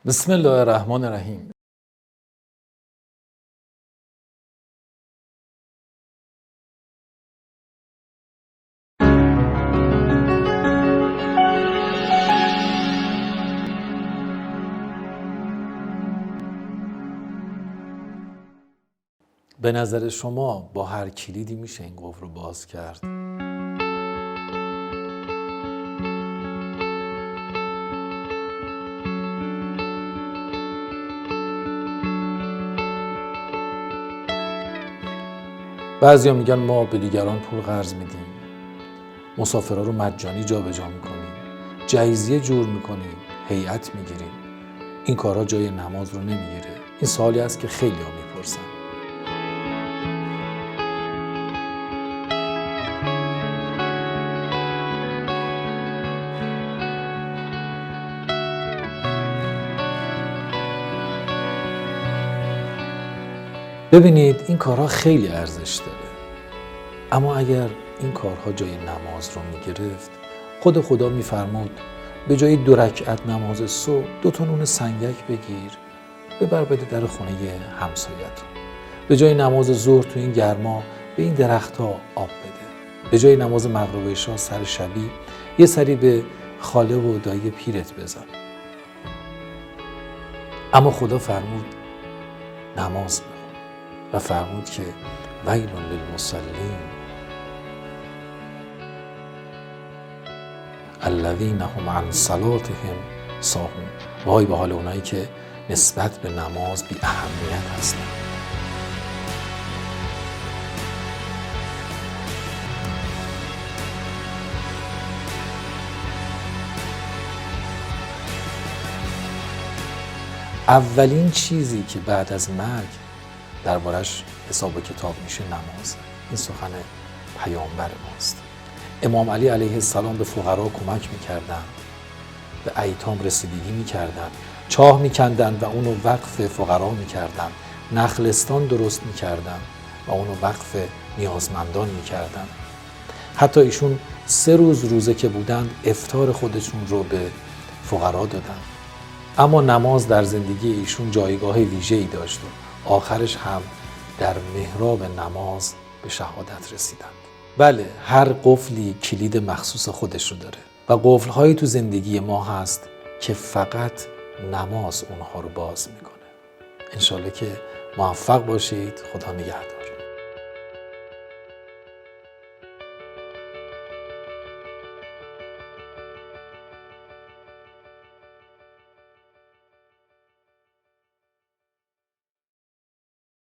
بسم الله الرحمن الرحیم. به نظر شما با هر کلیدی میشه این قفل رو باز کرد؟ بعضیا میگن ما به دیگران پول قرض میدیم، مسافرها رو مجانی جابجا میکنیم، جهیزیه جور میکنیم، هیئت میگیریم. این کارها جای نماز رو نمیگیره؟ این سوالی است که خیلی ها میپرسن. ببینید، این کارها خیلی ارزش داره، اما اگر این کارها جای نماز رو میگرفت، خدا میفرمود به جای 2 رکعت نماز صبح 2 نون سنگک بگیر ببر بده در خونه همسایه‌تون. به جای نماز ظهر تو این گرما به این درخت‌ها آب بده. به جای نماز مغرب و عشا سر شبی یه سری به خاله و دایی پیرت بزن. اما خدا فرمود نماز بخون و فرمود که ویل للمصلین الذین هم عن صلاتهم ساهون. وای به حال اونایی که نسبت به نماز بی اهمیت هستن. اولین چیزی که بعد از مرگ دربارش حساب و کتاب میشه نماز. این سخن پیامبر ماست. امام علی علیه السلام به فقرا کمک میکردن، به ایتام رسیدگی میکردن، چاه میکندن و اونو وقف فقرا میکردن، نخلستان درست میکردن و اونو وقف نیازمندان میکردن. حتی ایشون 3 روز روزه که بودند افطار خودشون رو به فقرا دادن. اما نماز در زندگی ایشون جایگاه ویژه‌ای داشت و آخرش هم در محراب نماز به شهادت رسیدند. بله، هر قفلی کلید مخصوص خودش رو داره و قفل‌هایی تو زندگی ما هست که فقط نماز اونها رو باز میکنه. انشالله که موفق باشید. خدا نگهدار.